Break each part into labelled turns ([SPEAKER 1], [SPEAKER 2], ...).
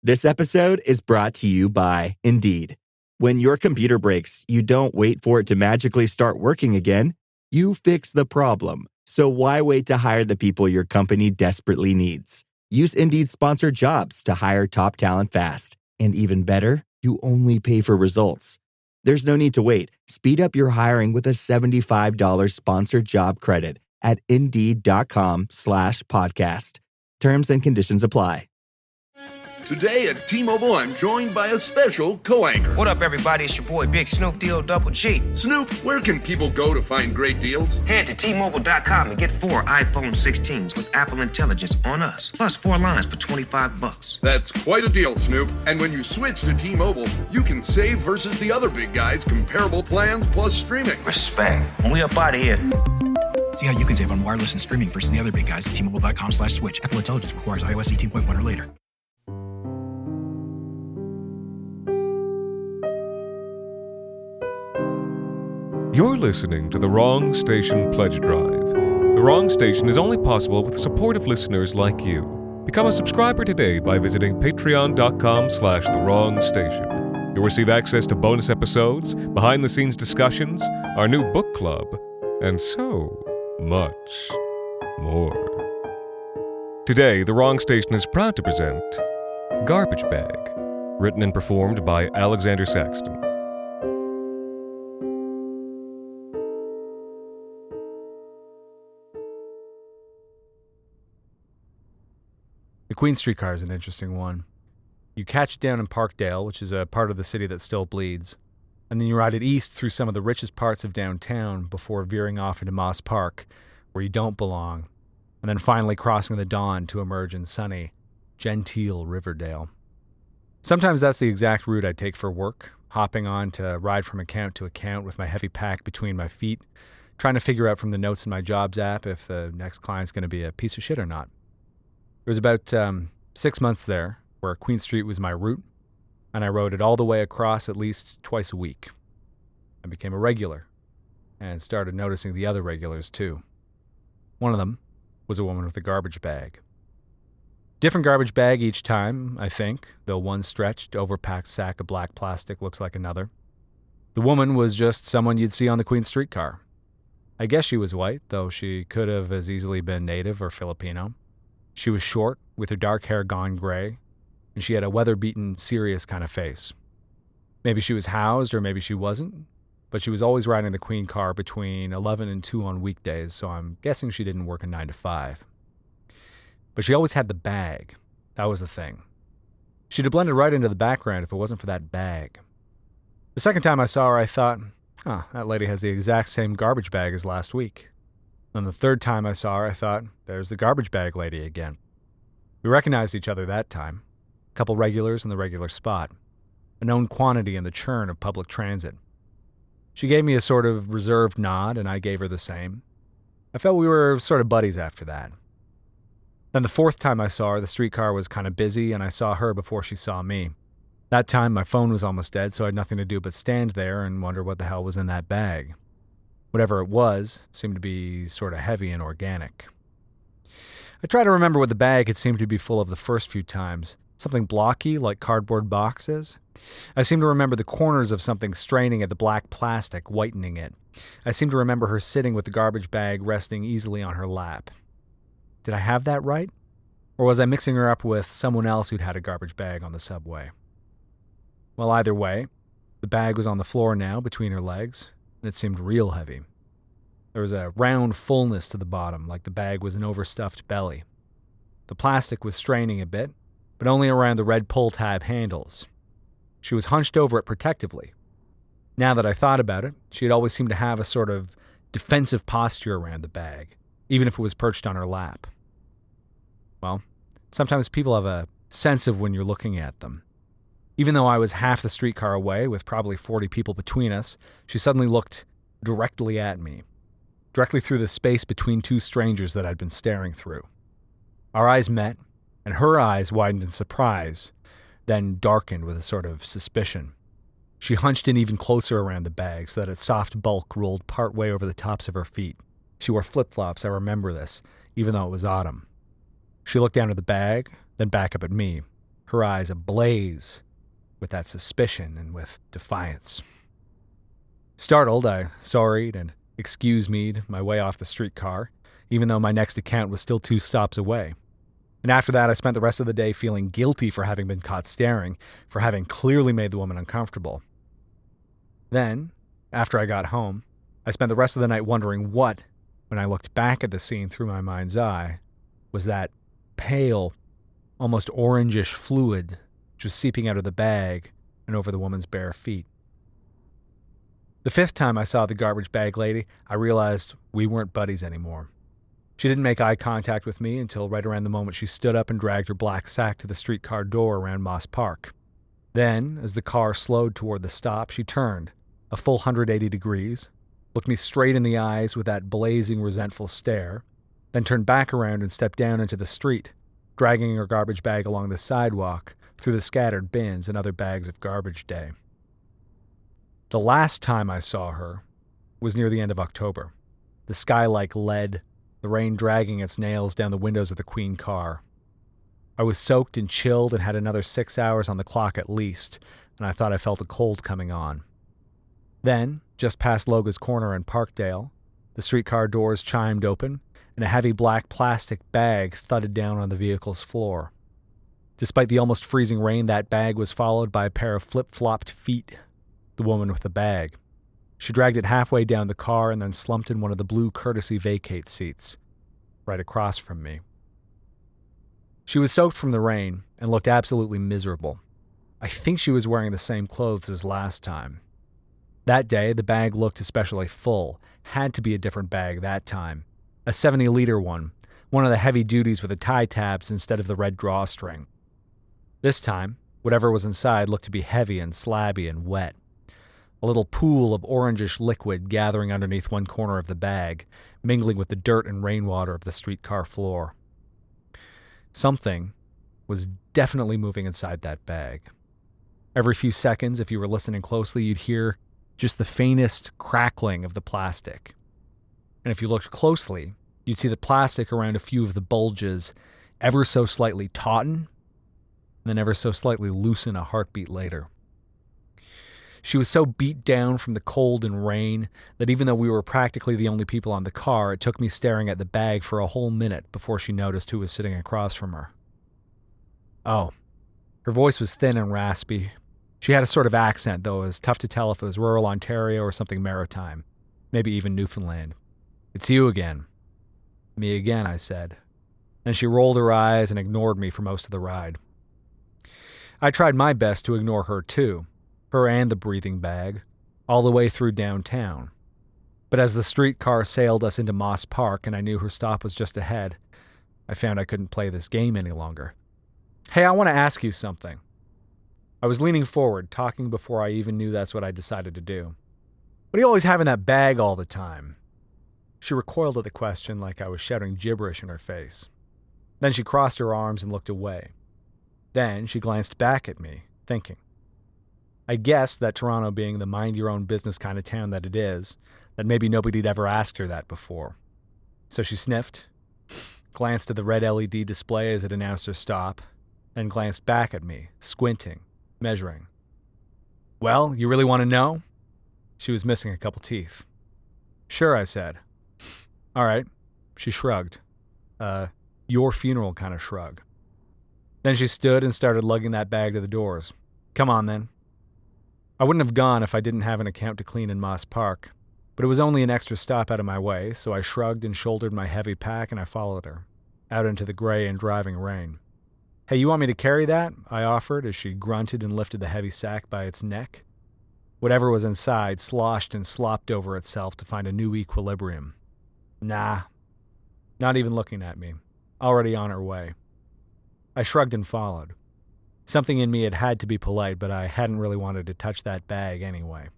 [SPEAKER 1] This episode is brought to you by Indeed. When your computer breaks, you don't wait for it to magically start working again. You fix the problem. So why wait to hire the people your company desperately needs? Use Indeed's sponsored jobs to hire top talent fast. And even better, you only pay for results. There's no need to wait. Speed up your hiring with a $75 sponsored job credit at Indeed.com/podcast. Terms and conditions apply.
[SPEAKER 2] Today at T-Mobile, I'm joined by a special co-anchor.
[SPEAKER 3] What up, everybody? It's your boy, Big Snoop Deal Double G.
[SPEAKER 2] Snoop, where can people go to find great deals?
[SPEAKER 3] Head to T-Mobile.com and get 4 iPhone 16s with Apple Intelligence on us, plus 4 lines for $25.
[SPEAKER 2] That's quite a deal, Snoop. And when you switch to T-Mobile, you can save versus the other big guys' comparable plans plus streaming.
[SPEAKER 3] Respect. We up out of here.
[SPEAKER 4] See how you can save on wireless and streaming versus the other big guys at T-Mobile.com/switch. Apple Intelligence requires iOS 18.1 or later.
[SPEAKER 5] You're listening to The Wrong Station Pledge Drive. The Wrong Station is only possible with the support of listeners like you. Become a subscriber today by visiting patreon.com/thewrongstation. You'll receive access to bonus episodes, behind-the-scenes discussions, our new book club, and so much more. Today, The Wrong Station is proud to present Garbage Bag, written and performed by Alexander Saxton.
[SPEAKER 6] The Queen Streetcar is an interesting one. You catch it down in Parkdale, which is a part of the city that still bleeds, and then you ride it east through some of the richest parts of downtown before veering off into Moss Park, where you don't belong, and then finally crossing the Dawn to emerge in sunny, genteel Riverdale. Sometimes that's the exact route I take for work, hopping on to ride from account to account with my heavy pack between my feet, trying to figure out from the notes in my jobs app if the next client's going to be a piece of shit or not. There was about 6 months there where Queen Street was my route, and I rode it all the way across at least twice a week. I became a regular and started noticing the other regulars too. One of them was a woman with a garbage bag. Different garbage bag each time, I think, though one stretched, overpacked sack of black plastic looks like another. The woman was just someone you'd see on the Queen Streetcar. I guess she was white, though she could have as easily been native or Filipino. She was short, with her dark hair gone gray, and she had a weather-beaten, serious kind of face. Maybe she was housed, or maybe she wasn't, but she was always riding the Queen car between 11 and 2 on weekdays, so I'm guessing she didn't work a 9 to 5. But she always had the bag. That was the thing. She'd have blended right into the background if it wasn't for that bag. The second time I saw her, I thought, that lady has the exact same garbage bag as last week. And the third time I saw her, I thought, there's the garbage bag lady again. We recognized each other that time. A couple regulars in the regular spot. A known quantity in the churn of public transit. She gave me a sort of reserved nod, and I gave her the same. I felt we were sort of buddies after that. Then the fourth time I saw her, the streetcar was kind of busy, and I saw her before she saw me. That time, my phone was almost dead, so I had nothing to do but stand there and wonder what the hell was in that bag. Whatever it was seemed to be sort of heavy and organic. I try to remember what the bag had seemed to be full of the first few times. Something blocky, like cardboard boxes. I seem to remember the corners of something straining at the black plastic, whitening it. I seem to remember her sitting with the garbage bag resting easily on her lap. Did I have that right? Or was I mixing her up with someone else who'd had a garbage bag on the subway? Well, either way, the bag was on the floor now between her legs, and it seemed real heavy. There was a round fullness to the bottom, like the bag was an overstuffed belly. The plastic was straining a bit, but only around the red pull tab handles. She was hunched over it protectively. Now that I thought about it, she had always seemed to have a sort of defensive posture around the bag, even if it was perched on her lap. Well, sometimes people have a sense of when you're looking at them. Even though I was half the streetcar away, with probably 40 people between us, she suddenly looked directly at me, directly through the space between two strangers that I'd been staring through. Our eyes met, and her eyes widened in surprise, then darkened with a sort of suspicion. She hunched in even closer around the bag so that its soft bulk rolled partway over the tops of her feet. She wore flip-flops, I remember this, even though it was autumn. She looked down at the bag, then back up at me. her eyes ablaze with that suspicion and with defiance. Startled, I sorried and excuse-me'd my way off the streetcar, even though my next account was still 2 stops away. And after that, I spent the rest of the day feeling guilty for having been caught staring, for having clearly made the woman uncomfortable. Then, after I got home, I spent the rest of the night wondering what, when I looked back at the scene through my mind's eye, was that pale, almost orangish fluid which was seeping out of the bag and over the woman's bare feet. The 5th time I saw the garbage bag lady, I realized we weren't buddies anymore. She didn't make eye contact with me until right around the moment she stood up and dragged her black sack to the streetcar door around Moss Park. Then, as the car slowed toward the stop, she turned, a full 180 degrees, looked me straight in the eyes with that blazing, resentful stare, then turned back around and stepped down into the street, dragging her garbage bag along the sidewalk, through the scattered bins and other bags of garbage day. The last time I saw her was near the end of October, the sky like lead, the rain dragging its nails down the windows of the Queen car. I was soaked and chilled and had another 6 hours on the clock at least, and I thought I felt a cold coming on. Then, just past Loga's Corner in Parkdale, the streetcar doors chimed open, and a heavy black plastic bag thudded down on the vehicle's floor. Despite the almost freezing rain, that bag was followed by a pair of flip-flopped feet, the woman with the bag. She dragged it halfway down the car and then slumped in one of the blue courtesy vacate seats, right across from me. She was soaked from the rain and looked absolutely miserable. I think she was wearing the same clothes as last time. That day, the bag looked especially full. Had to be a different bag that time. A 70-liter one of the heavy duties with the tie tabs instead of the red drawstring. This time, whatever was inside looked to be heavy and slabby and wet. A little pool of orangish liquid gathering underneath one corner of the bag, mingling with the dirt and rainwater of the streetcar floor. Something was definitely moving inside that bag. Every few seconds, if you were listening closely, you'd hear just the faintest crackling of the plastic. And if you looked closely, you'd see the plastic around a few of the bulges ever so slightly tauten, and then ever so slightly loosen a heartbeat later. She was so beat down from the cold and rain that even though we were practically the only people on the car, it took me staring at the bag for a whole minute before she noticed who was sitting across from her. Oh, her voice was thin and raspy. She had a sort of accent, though it was tough to tell if it was rural Ontario or something maritime, maybe even Newfoundland. "It's you again." "Me again," I said. Then she rolled her eyes and ignored me for most of the ride. I tried my best to ignore her too, her and the breathing bag, all the way through downtown. But as the streetcar sailed us into Moss Park and I knew her stop was just ahead, I found I couldn't play this game any longer. "Hey, I want to ask you something." I was leaning forward, talking before I even knew that's what I decided to do. "What do you always have in that bag all the time?" She recoiled at the question like I was shouting gibberish in her face. Then she crossed her arms and looked away. Then she glanced back at me, thinking. I guessed that Toronto being the mind-your-own-business kind of town that it is, that maybe nobody'd ever asked her that before. So she sniffed, glanced at the red LED display as it announced her stop, then glanced back at me, squinting, measuring. "Well, you really want to know?" She was missing a couple teeth. "Sure," I said. "All right." She shrugged. Your funeral kind of shrug. Then she stood and started lugging that bag to the doors. "Come on, then." I wouldn't have gone if I didn't have an account to clean in Moss Park, but it was only an extra stop out of my way, so I shrugged and shouldered my heavy pack and I followed her, out into the gray and driving rain. "Hey, you want me to carry that?" I offered as she grunted and lifted the heavy sack by its neck. Whatever was inside sloshed and slopped over itself to find a new equilibrium. Nah, not even looking at me, already on her way. I shrugged and followed. Something in me had to be polite, but I hadn't really wanted to touch that bag anyway.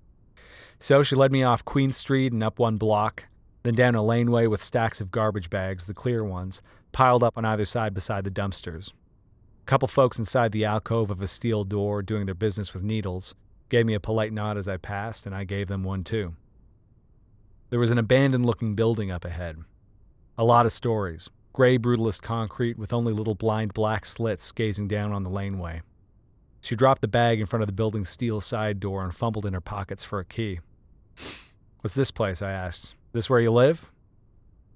[SPEAKER 6] So she led me off Queen Street and up one block, then down a laneway with stacks of garbage bags, the clear ones, piled up on either side beside the dumpsters. A couple folks inside the alcove of a steel door doing their business with needles gave me a polite nod as I passed, and I gave them one too. There was an abandoned-looking building up ahead. A lot of stories, gray brutalist concrete with only little blind black slits gazing down on the laneway. She dropped the bag in front of the building's steel side door and fumbled in her pockets for a key. "What's this place?" I asked. "This where you live?"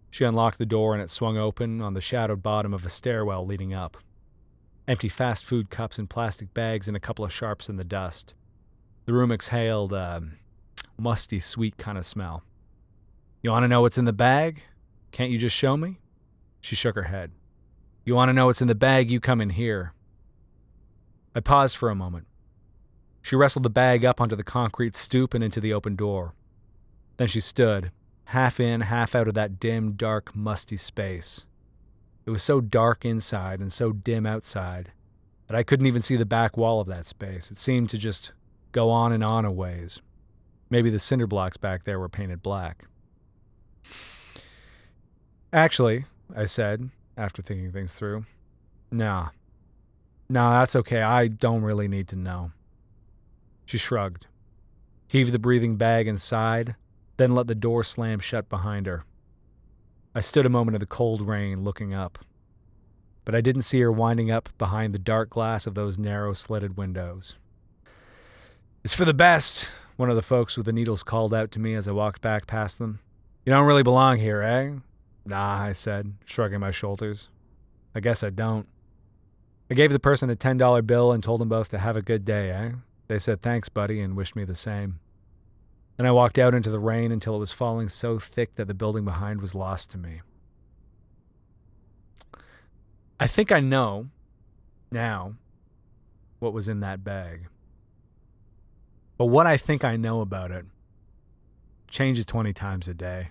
[SPEAKER 6] She unlocked the door and it swung open on the shadowed bottom of a stairwell leading up. Empty fast food cups and plastic bags and a couple of sharps in the dust. The room exhaled a musty, sweet kind of smell. "You want to know what's in the bag? Can't you just show me?" She shook her head. "You want to know what's in the bag? You come in here." I paused for a moment. She wrestled the bag up onto the concrete stoop and into the open door. Then she stood, half in, half out of that dim, dark, musty space. It was so dark inside and so dim outside that I couldn't even see the back wall of that space. It seemed to just go on and on a ways. Maybe the cinder blocks back there were painted black. "Actually," I said, after thinking things through, No, that's okay. I don't really need to know." She shrugged, heaved the breathing bag inside, then let the door slam shut behind her. I stood a moment in the cold rain looking up, but I didn't see her winding up behind the dark glass of those narrow slitted windows. "It's for the best," one of the folks with the needles called out to me as I walked back past them. "You don't really belong here, eh?" "Nah," I said, shrugging my shoulders. "I guess I don't." I gave the person a $10 bill and told them both to have a good day, eh? They said thanks, buddy, and wished me the same. Then I walked out into the rain until it was falling so thick that the building behind was lost to me. I think I know, now, what was in that bag. But what I think I know about it changes 20 times a day.